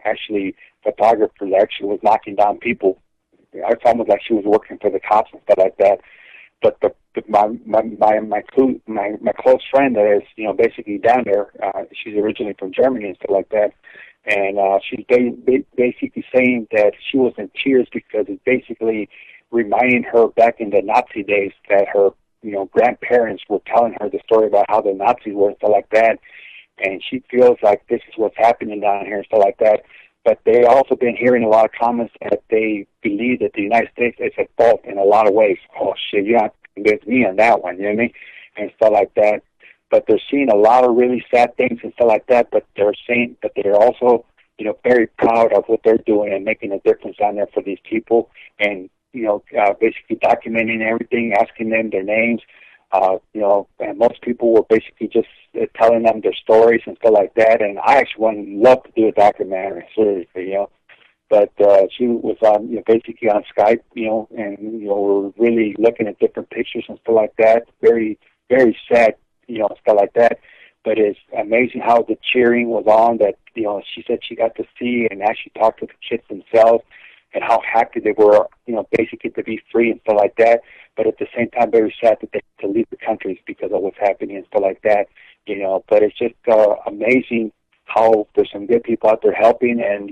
actually photographers that actually was knocking down people. It's almost like she was working for the cops and stuff like that. But my close friend that is basically down there, she's originally from Germany and stuff like that, and she's basically saying that she was in tears because it's basically reminding her back in the Nazi days that her grandparents were telling her the story about how the Nazis were and stuff like that, and she feels like this is what's happening down here and stuff like that. But they also been hearing a lot of comments that they believe that the United States is at fault in a lot of ways. Oh shit, you have to convince me on that one, you know what I mean? And stuff like that. But they're seeing a lot of really sad things and stuff like that, but they're saying that they're also, very proud of what they're doing and making a difference down there for these people, and, basically documenting everything, asking them their names, and most people were basically just telling them their stories and stuff like that. And I actually would love to do a documentary, seriously, But she was on, basically on Skype, and we're really looking at different pictures and stuff like that. Very, very sad, stuff like that. But it's amazing how the cheering was on. That she said she got to see and actually talk to the kids themselves, and how happy they were, basically to be free and stuff like that. But at the same time, very sad that they had to leave the countries because of what's happening and stuff like that. But it's just amazing how there's some good people out there helping, and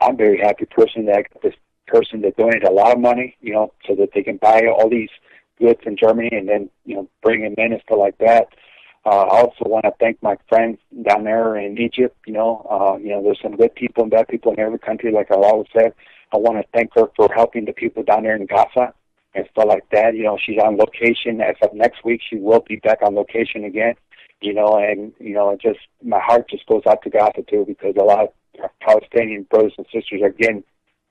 I'm very happy person that I got this person that donated a lot of money, so that they can buy all these goods in Germany and then bring them in and stuff like that. I also want to thank my friends down there in Egypt. There's some good people and bad people in every country, like I always said. I want to thank her for helping the people down there in Gaza and stuff like that. She's on location. As of next week, she will be back on location again. Just my heart just goes out to Gaza too, because a lot of Palestinian brothers and sisters are getting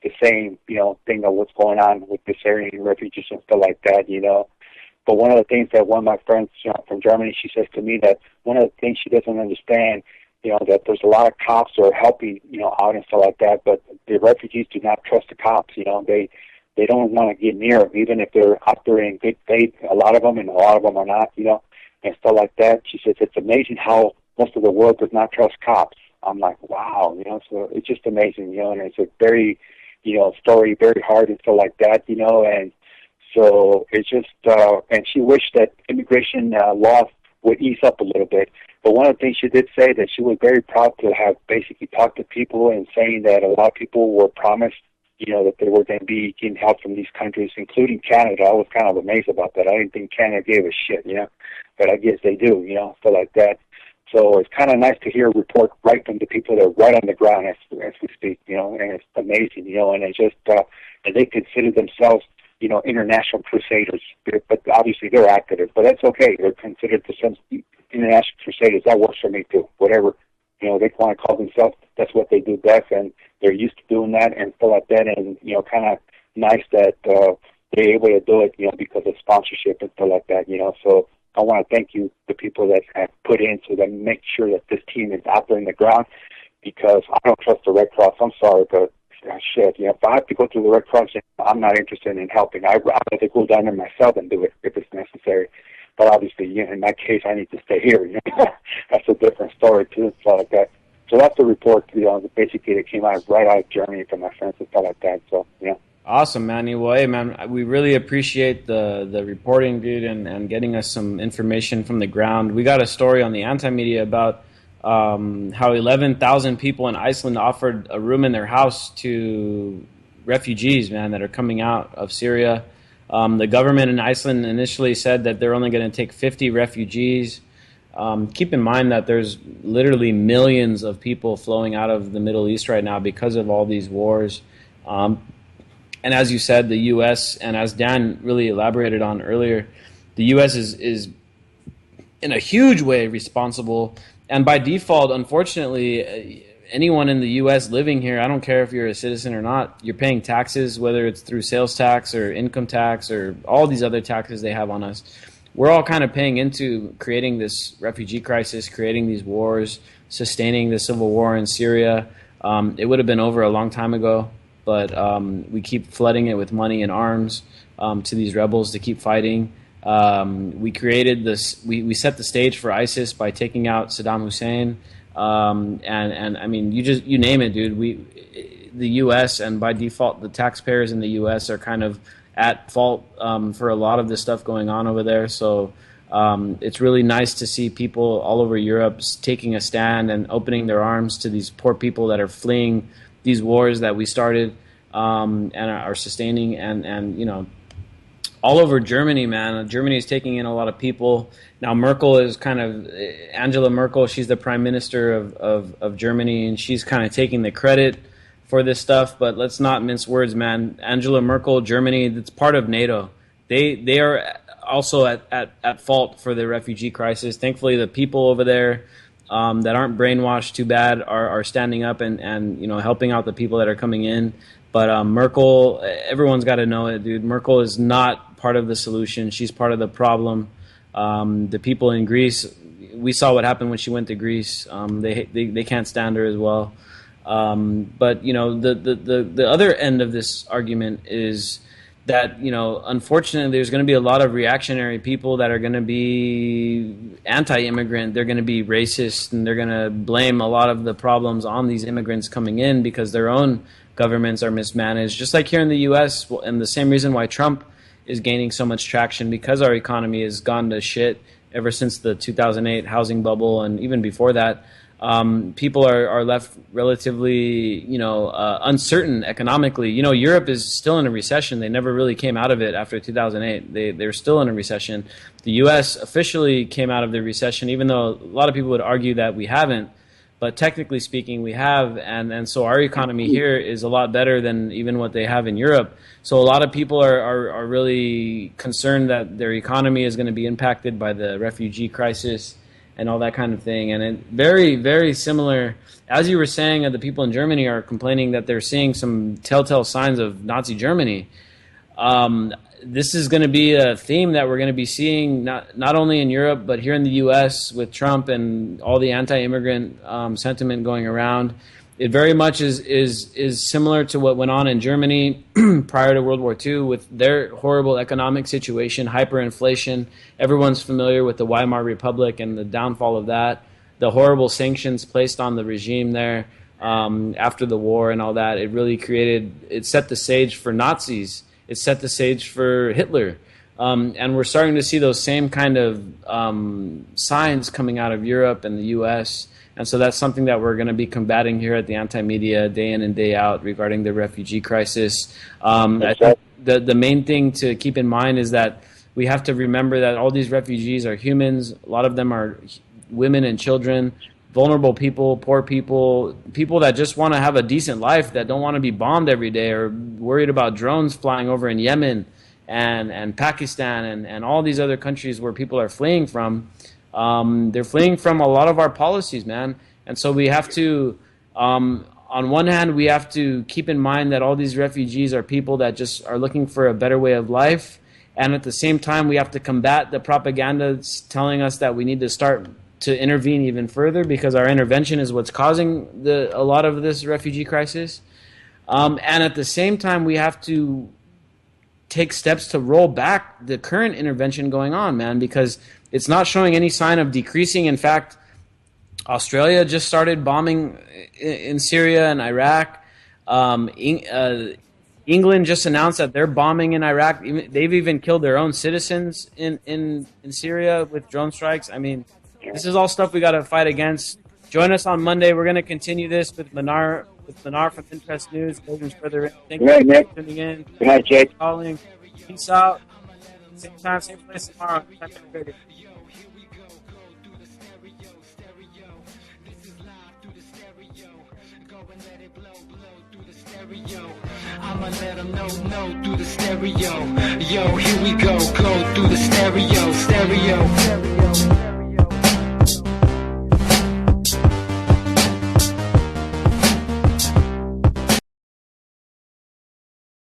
the same, thing of what's going on with the Syrian refugees and stuff like that. But one of the things that one of my friends from Germany, she says to me that one of the things she doesn't understand, that there's a lot of cops that are helping, out and stuff like that, but the refugees do not trust the cops. They don't want to get near them, even if they're out there in good faith. A lot of them, and a lot of them are not, and stuff like that. She says it's amazing how most of the world does not trust cops. I'm like, wow, so it's just amazing, and it's a very, story, very hard and stuff like that, and so it's just, and she wished that immigration laws would ease up a little bit. But one of the things she did say that she was very proud to have basically talked to people and saying that a lot of people were promised, that they were going to be getting help from these countries, including Canada. I was kind of amazed about that. I didn't think Canada gave a shit, but I guess they do, stuff like that. So it's kind of nice to hear a report right from the people that are right on the ground as we speak, and it's amazing, and it's just, and they consider themselves, international crusaders, but obviously they're activists, but that's okay. They're considered some international crusaders. That works for me too. Whatever, they want to call themselves, that's what they do best, and they're used to doing that and stuff like that, and, kind of nice that they're able to do it, because of sponsorship and stuff like that, so I want to thank you, the people that have put in so that make sure that this team is out there in the ground, because I don't trust the Red Cross. I'm sorry, but shit, if I have to go to the Red Cross, I'm not interested in helping. I'd rather go down there myself and do it if it's necessary. But obviously, in my case, I need to stay here. That's a different story too, stuff like that. So that's the report, basically that came out right out of Germany from my friends and stuff like that. So, Awesome, Manny. Well, hey, man, we really appreciate the reporting, dude, and getting us some information from the ground. We got a story on the anti-media about how 11,000 people in Iceland offered a room in their house to refugees, man, that are coming out of Syria. The government in Iceland initially said that they're only going to take 50 refugees. Keep in mind that there's literally millions of people flowing out of the Middle East right now because of all these wars. And as you said, the U.S., and as Dan really elaborated on earlier, the U.S. is in a huge way responsible. And by default, unfortunately, anyone in the U.S. living here, I don't care if you're a citizen or not, you're paying taxes, whether it's through sales tax or income tax or all these other taxes they have on us. We're all kind of paying into creating this refugee crisis, creating these wars, sustaining the civil war in Syria. It would have been over a long time ago, but we keep flooding it with money and arms to these rebels to keep fighting. We created this. We set the stage for ISIS by taking out Saddam Hussein. And I mean, you name it, dude. The U.S. and by default the taxpayers in the U.S. are kind of at fault for a lot of the stuff going on over there. So it's really nice to see people all over Europe taking a stand and opening their arms to these poor people that are fleeing these wars that we started and are sustaining. And you know, all over Germany, man. Germany is taking in a lot of people. Now Merkel is Angela Merkel, she's the prime minister of Germany, and she's kind of taking the credit for this stuff. But let's not mince words, man. Angela Merkel, Germany, that's part of NATO. They are also at fault for the refugee crisis. Thankfully, the people over there that aren't brainwashed too bad are standing up and you know, helping out the people that are coming in. But Merkel, everyone's got to know it, dude. Merkel is not part of the solution. She's part of the problem. The people in Greece, we saw what happened when she went to Greece. They can't stand her as well. But you know, the other end of this argument is that, you know, unfortunately, there's going to be a lot of reactionary people that are going to be anti-immigrant. They're going to be racist, and they're going to blame a lot of the problems on these immigrants coming in because their own governments are mismanaged. Just like here in the U.S., and the same reason why Trump is gaining so much traction, because our economy has gone to shit ever since the 2008 housing bubble, and even before that. People are left relatively, you know, uncertain economically. You know, Europe is still in a recession. They never really came out of it after 2008. They're still in a recession. The U.S. officially came out of the recession, even though a lot of people would argue that we haven't. But technically speaking, we have, and so our economy here is a lot better than even what they have in Europe. So a lot of people are really concerned that their economy is going to be impacted by the refugee crisis and all that kind of thing. And it, very, very similar, as you were saying, the people in Germany are complaining that they're seeing some telltale signs of Nazi Germany. This is going to be a theme that we're going to be seeing not only in Europe, but here in the U.S. with Trump and all the anti-immigrant sentiment going around. It very much is similar to what went on in Germany prior to World War II with their horrible economic situation, hyperinflation. Everyone's familiar with the Weimar Republic and the downfall of that, the horrible sanctions placed on the regime there after the war and all that. It set the stage for Nazis. It set the stage for Hitler. And we're starting to see those same kind of signs coming out of Europe and the U.S., and so that's something that we're going to be combating here at the Anti-Media day in and day out regarding the refugee crisis. I think the main thing to keep in mind is that we have to remember that all these refugees are humans. A lot of them are women and children, vulnerable people, poor people, people that just want to have a decent life, that don't want to be bombed every day or worried about drones flying over in Yemen and Pakistan and all these other countries where people are fleeing from. They're fleeing from a lot of our policies, man. And so we have to, on one hand, we have to keep in mind that all these refugees are people that just are looking for a better way of life. And at the same time, we have to combat the propaganda telling us that we need to start to intervene even further because our intervention is what's causing a lot of this refugee crisis. And at the same time, we have to take steps to roll back the current intervention going on, man, because it's not showing any sign of decreasing. In fact, Australia just started bombing in Syria and Iraq. England just announced that they're bombing in Iraq. They've even killed their own citizens in Syria with drone strikes. I mean, this is all stuff we got to fight against. Join us on Monday. We're going to continue this with Manar from Interest News. Goes further in. Thank you for tuning in. Good night, Jake. Calling. Peace out. Same time, same place tomorrow. I'ma let them know through the stereo. Yo, here we go through the